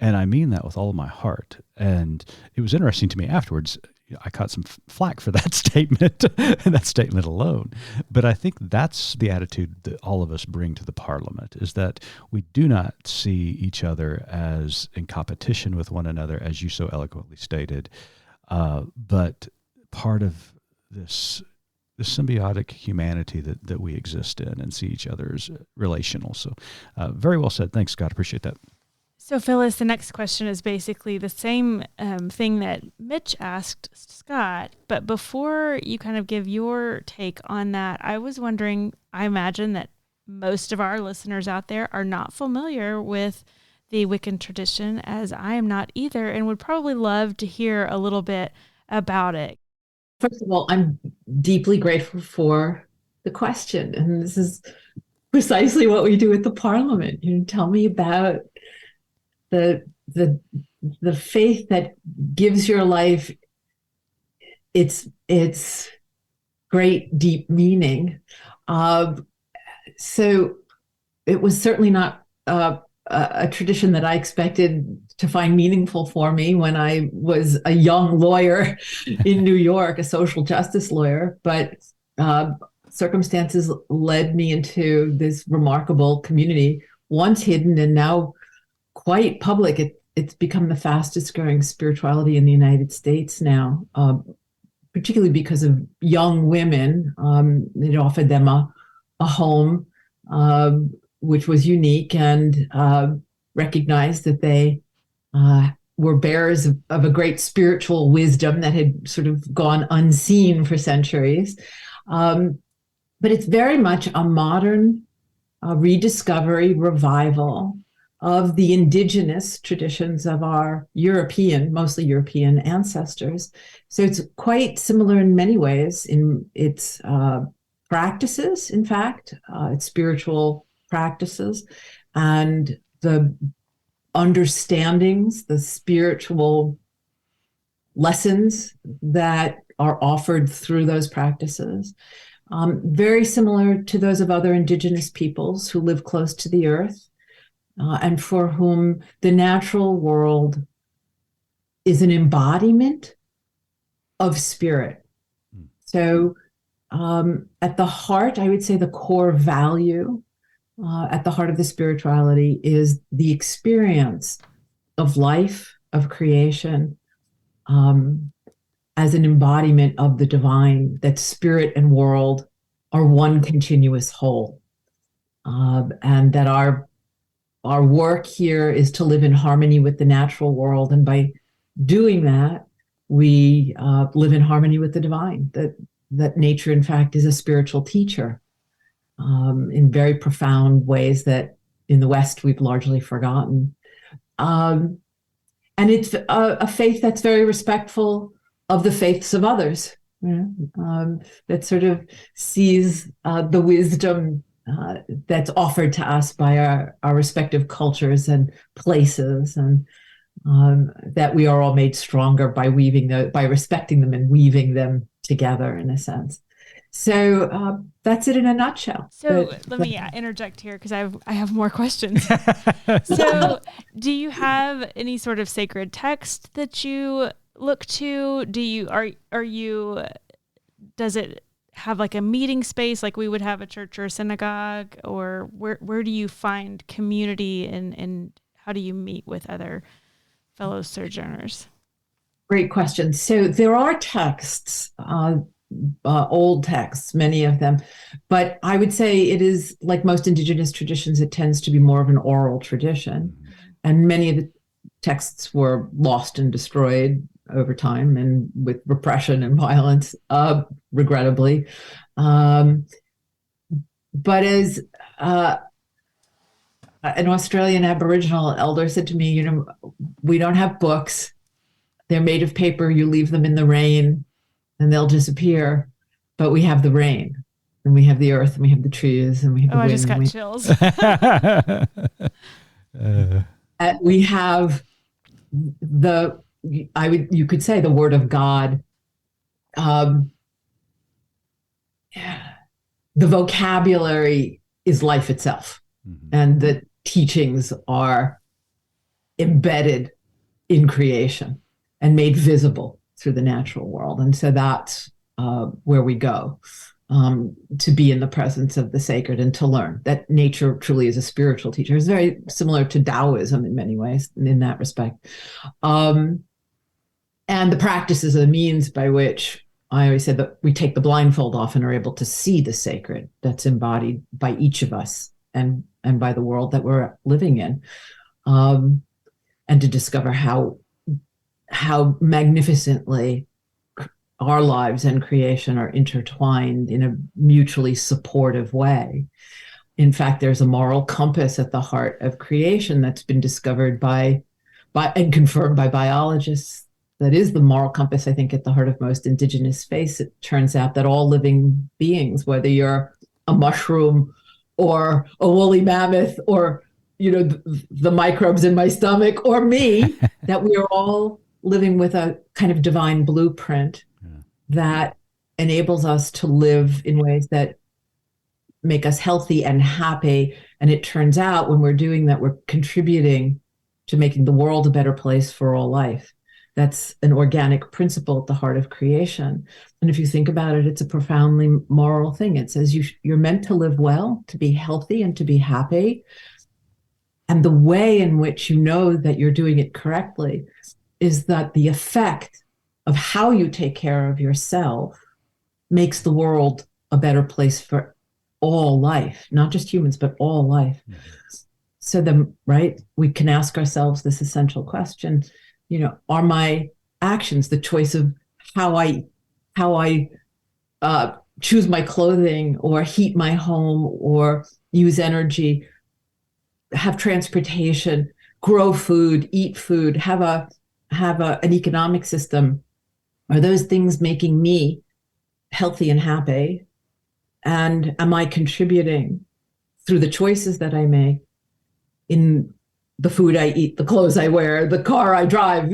And I mean that with all of my heart. And it was interesting to me afterwards. I caught some flack for that statement and that statement alone. But I think that's the attitude that all of us bring to the Parliament, is that we do not see each other as in competition with one another, as you so eloquently stated, but part of this symbiotic humanity that we exist in and see each other as relational. So very well said. Thanks, Scott. Appreciate that. So, Phyllis, the next question is basically the same thing that Mitch asked Scott. But before you kind of give your take on that, I was wondering, I imagine that most of our listeners out there are not familiar with the Wiccan tradition, as I am not either, and would probably love to hear a little bit about it. First of all, I'm deeply grateful for the question. And this is precisely what we do at the Parliament. Tell me about the faith that gives your life its great deep meaning. So it was certainly not a tradition that I expected to find meaningful for me when I was a young lawyer in New York, a social justice lawyer, but circumstances led me into this remarkable community, once hidden and now quite public. It's become the fastest growing spirituality in the United States now, particularly because of young women. It offered them a home, which was unique, and recognized that they were bearers of a great spiritual wisdom that had sort of gone unseen for centuries. But it's very much a modern rediscovery, revival of the indigenous traditions of our mostly European ancestors. So it's quite similar in many ways in its practices, in fact, its spiritual practices, and the understandings, the spiritual lessons that are offered through those practices. very similar to those of other indigenous peoples who live close to the earth, and for whom the natural world is an embodiment of spirit. So at the heart, I would say the core value at the heart of the spirituality is the experience of life, of creation, as an embodiment of the divine, that spirit and world are one continuous whole. And that our work here is to live in harmony with the natural world. And by doing that, we live in harmony with the divine, that nature, in fact, is a spiritual teacher in very profound ways that in the West we've largely forgotten. And it's a faith that's very respectful of the faiths of others, that sort of sees the wisdom that's offered to us by our respective cultures and places, and that we are all made stronger by by respecting them and weaving them together in a sense. So that's it in a nutshell. So let me interject here because I have more questions. So do you have any sort of sacred text that you look to? Does it have like a meeting space like we would have a church or a synagogue, or where do you find community and how do you meet with other fellow sojourners? Great question. So there are texts, old texts, many of them, but I would say it is like most indigenous traditions, it tends to be more of an oral tradition. And many of the texts were lost and destroyed over time and with repression and violence, regrettably. But as an Australian Aboriginal elder said to me, we don't have books. They're made of paper. You leave them in the rain and they'll disappear. But we have the rain, and we have the earth, and we have the trees, and we have the wind. I just got chills. We have you could say the word of God. The vocabulary is life itself, and the teachings are embedded in creation and made visible through the natural world. And so that's where we go to be in the presence of the sacred and to learn that nature truly is a spiritual teacher. It's very similar to Taoism in many ways in that respect. And the practices are the means by which I always said that we take the blindfold off and are able to see the sacred that's embodied by each of us and by the world that we're living in, and to discover how magnificently our lives and creation are intertwined in a mutually supportive way. In fact, there's a moral compass at the heart of creation that's been discovered by and confirmed by biologists. That is the moral compass, I think, at the heart of most indigenous faiths. It turns out that all living beings, whether you're a mushroom or a woolly mammoth or the microbes in my stomach or me, that we are all living with a kind of divine blueprint that enables us to live in ways that make us healthy and happy. And it turns out when we're doing that, we're contributing to making the world a better place for all life. That's an organic principle at the heart of creation. And if you think about it, it's a profoundly moral thing. It says you're meant to live well, to be healthy, and to be happy. And the way in which you know that you're doing it correctly is that the effect of how you take care of yourself makes the world a better place for all life, not just humans, but all life. So then, we can ask ourselves this essential question, are my actions, the choice of how I choose my clothing or heat my home or use energy, have transportation, grow food, eat food, have an economic system, are those things making me healthy and happy? And am I contributing through the choices that I make in the food I eat, the clothes I wear, the car I drive,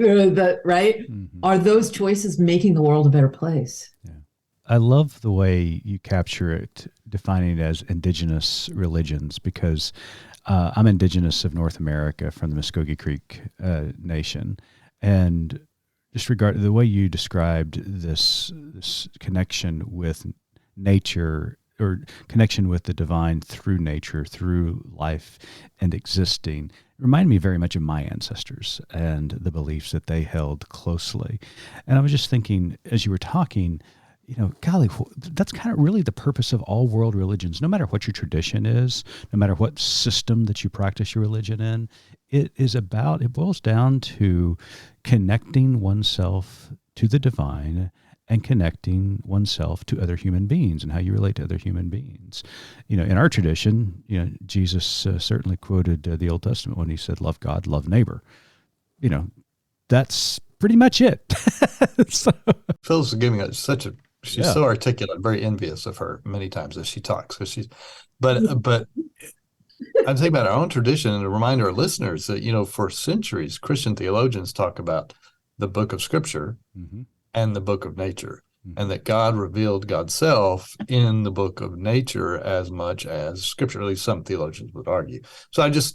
right? Mm-hmm. Are those choices making the world a better place? Yeah. I love the way you capture it, defining it as indigenous religions, because I'm indigenous of North America from the Muskogee Creek Nation. And just regard the way you described this connection with nature, or connection with the divine through nature, through life and existing, it reminded me very much of my ancestors and the beliefs that they held closely. And I was just thinking, as you were talking, golly, that's kind of really the purpose of all world religions. No matter what your tradition is, no matter what system that you practice your religion in, it boils down to connecting oneself to the divine and connecting oneself to other human beings and how you relate to other human beings. In our tradition, Jesus certainly quoted the Old Testament when he said, "Love God, love neighbor." That's pretty much it. So. Phyllis is giving us she's so articulate. I'm very envious of her many times as she talks. But I'm thinking about our own tradition and to remind our listeners that, for centuries, Christian theologians talk about the book of Scripture and the book of nature, and that God revealed God's self in the book of nature as much as Scripture, at least some theologians would argue. So this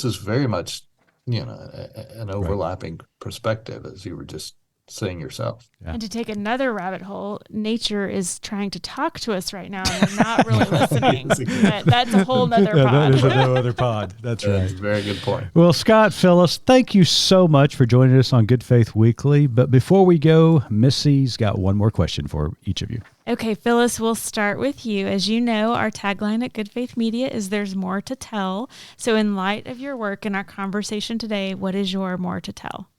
is very much, an overlapping perspective, as you were just saying yourself. Yeah. And to take another rabbit hole, nature is trying to talk to us right now, and we're not really listening. But that's a whole nother pod. That is another other pod. That's right. That's a very good point. Well, Scott, Phyllis, thank you so much for joining us on Good Faith Weekly. But before we go, Missy's got one more question for each of you. Okay, Phyllis, we'll start with you. As you know, our tagline at Good Faith Media is "There's more to tell." So in light of your work and our conversation today, what is your more to tell?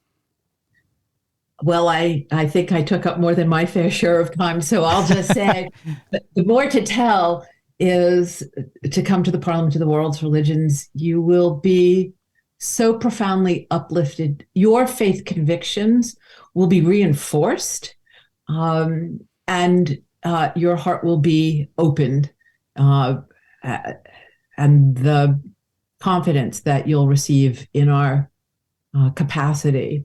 Well, I think I took up more than my fair share of time, so I'll just say the more to tell is to come to the Parliament of the World's Religions. You will be so profoundly uplifted. Your faith convictions will be reinforced, and your heart will be opened, and the confidence that you'll receive in our capacity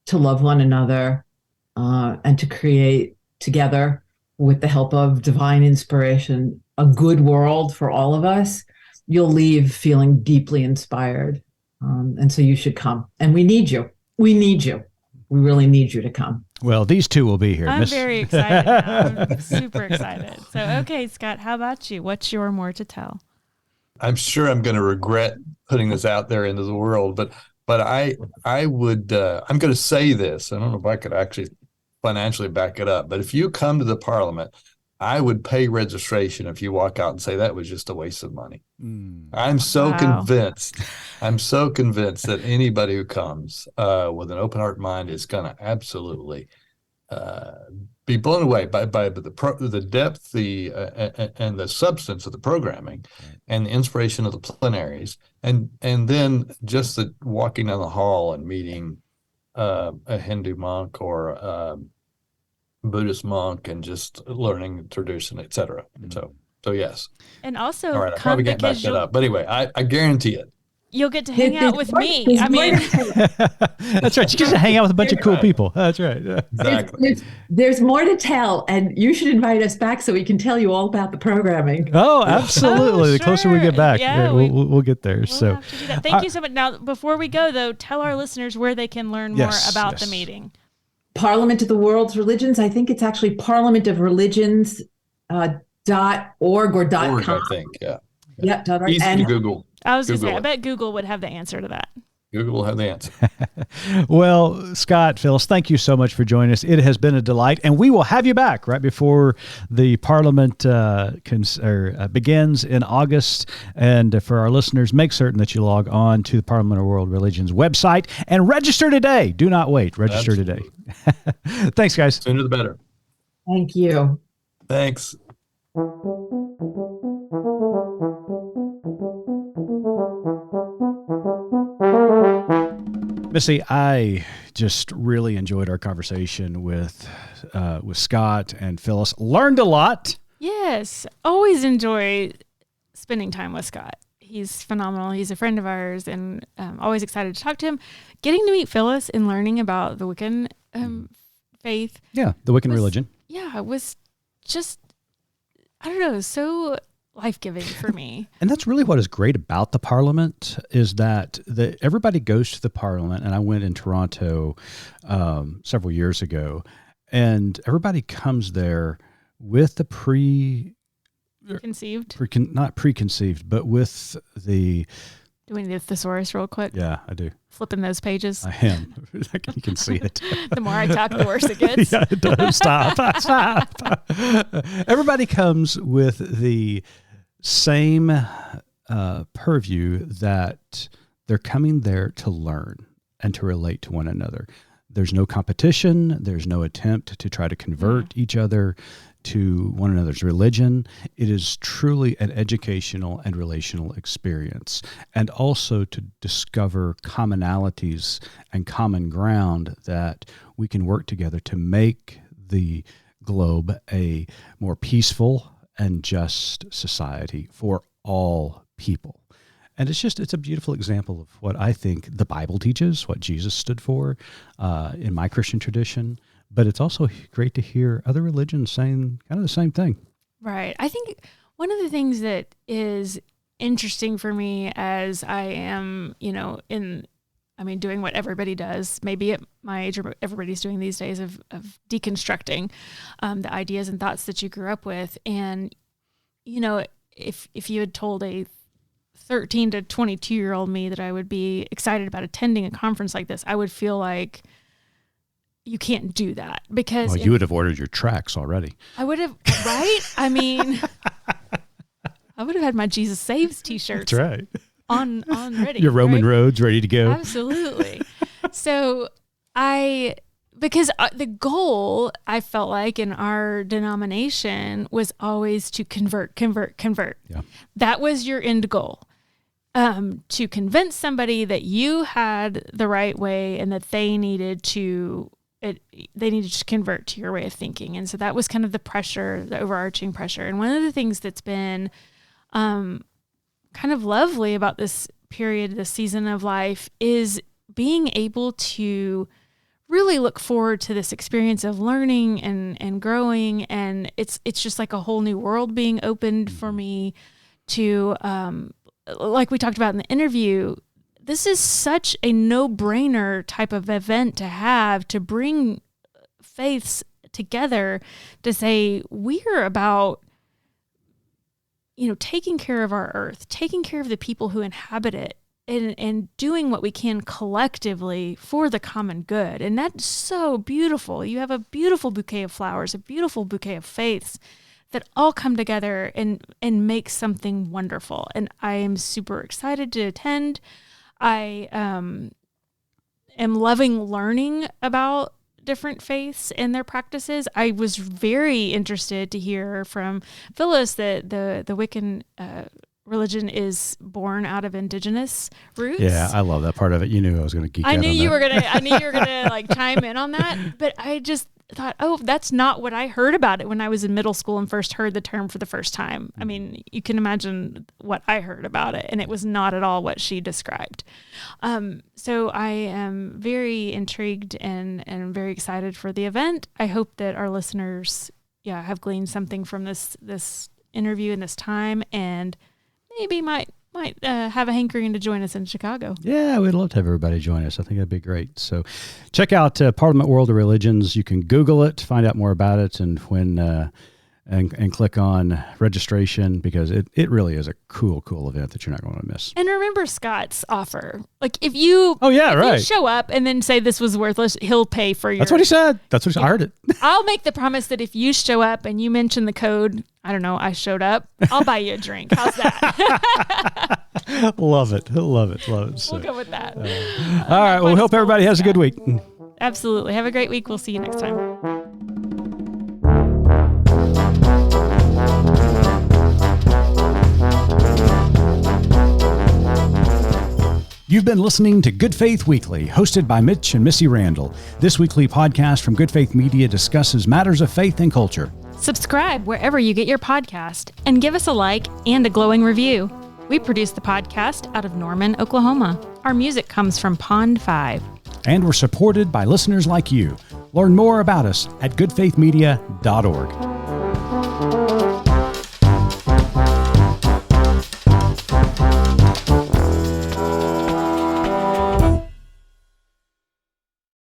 to love one another and to create together, with the help of divine inspiration, a good world for all of us, you'll leave feeling deeply inspired. And so you should come. And we need you. We need you. We really need you to come. Well, these two will be here. I'm very excited now. I'm super excited. So, okay, Scott, how about you? What's your more to tell? I'm sure I'm going to regret putting this out there into the world, but I would, I'm going to say this. I don't know if I could actually financially back it up, but if you come to the Parliament, I would pay registration if you walk out and say that was just a waste of money. I'm so convinced that anybody who comes with an open heart and mind is going to absolutely be blown away by the depth, and the substance of the programming, and the inspiration of the plenaries, and then just the walking down the hall and meeting a Hindu monk or a Buddhist monk and just learning tradition, etc. So yes. And also, all right, I probably can't back that up, but anyway, I guarantee it. You'll get to hang out with me. I mean, that's right. You get to hang out with a bunch of cool people. That's right. Exactly. There's more to tell, and you should invite us back so we can tell you all about the programming. Oh, absolutely. Oh, The closer we get back, we'll get there. We'll have to do that. Thank you so much. Now, before we go, though, tell our listeners where they can learn more about the meeting. Parliament of the World's Religions. I think it's actually parliamentofreligions.org or .com. I think, yeah. Yeah, .org. Easy to Google. I was going to say, I bet Google would have the answer to that. Google will have the answer. Well, Scott, Phyllis, thank you so much for joining us. It has been a delight, and we will have you back right before the Parliament begins in August. And for our listeners, make certain that you log on to the Parliament of World Religions website and register today. Do not wait. Register today. Thanks, guys. Sooner the better. Thank you. Thanks. Missy, I just really enjoyed our conversation with Scott and Phyllis. Learned a lot. Yes, always enjoy spending time with Scott. He's phenomenal. He's a friend of ours, and always excited to talk to him. Getting to meet Phyllis and learning about the Wiccan faith. Yeah, the Wiccan religion. it was just, I don't know, so life-giving for me. And that's really what is great about the Parliament, is that everybody goes to the Parliament. And I went in Toronto several years ago, and everybody comes there with the not preconceived, but with the... Do we need a thesaurus real quick? Yeah, I do. Flipping those pages. I am. You can see it. The more I talk, the worse it gets. Yeah, it does. Stop. Everybody comes with the same purview that they're coming there to learn and to relate to one another. There's no competition. There's no attempt to try to convert each other to one another's religion. It is truly an educational and relational experience, and also to discover commonalities and common ground that we can work together to make the globe a more peaceful and just society for all people. And it's a beautiful example of what I think the Bible teaches, what Jesus stood for in my Christian tradition. But it's also great to hear other religions saying kind of the same thing. Right. I think one of the things that is interesting for me as I am, doing what everybody does, maybe at my age or what everybody's doing these days of deconstructing the ideas and thoughts that you grew up with. And, if you had told a 13 to 22-year-old me that I would be excited about attending a conference like this, I would feel like, you can't do that because you would have ordered your tracks already. I would have, right? I mean, I would have had my Jesus Saves t-shirts. That's right. On ready. Your Roman roads ready to go. Absolutely. So because the goal I felt like in our denomination was always to convert. Yeah. That was your end goal. To convince somebody that you had the right way and that they needed to convert to your way of thinking. And so that was kind of the pressure, the overarching pressure. And one of the things that's been kind of lovely about this period, this season of life, is being able to really look forward to this experience of learning and growing. And it's just like a whole new world being opened for me to, like we talked about in the interview, this is such a no-brainer type of event to have, to bring faiths together to say we're about, taking care of our earth, taking care of the people who inhabit it, and doing what we can collectively for the common good. And that's so beautiful. You have a beautiful bouquet of flowers, a beautiful bouquet of faiths that all come together and make something wonderful. And I am super excited to attend. I am loving learning about different faiths and their practices. I was very interested to hear from Phyllis that the Wiccan religion is born out of indigenous roots. Yeah, I love that part of it. You knew I was going to geek out on that. I knew you were gonna like chime in on that, but I just thought, that's not what I heard about it when I was in middle school and first heard the term for the first time. I mean, you can imagine what I heard about it, and it was not at all what she described. So I am very intrigued and very excited for the event. I hope that our listeners, have gleaned something from this interview and this time, and maybe might have a hankering to join us in Chicago. Yeah, we'd love to have everybody join us. I think that'd be great. So check out Parliament World of Religions. You can Google it, find out more about it, and and click on registration, because it really is a cool event that you're not going to miss. And remember Scott's offer. Like if you you show up and then say this was worthless, he'll pay for your... That's what he said. That's what I heard it. I'll make the promise that if you show up and you mention the code, I don't know, I showed up, I'll buy you a drink. How's that? Love it. So, we'll go with that. all right. Well, we hope everybody has a good week. Absolutely. Have a great week. We'll see you next time. You've been listening to Good Faith Weekly, hosted by Mitch and Missy Randall. This weekly podcast from Good Faith Media discusses matters of faith and culture. Subscribe wherever you get your podcast and give us a like and a glowing review. We produce the podcast out of Norman, Oklahoma. Our music comes from Pond 5. And we're supported by listeners like you. Learn more about us at goodfaithmedia.org.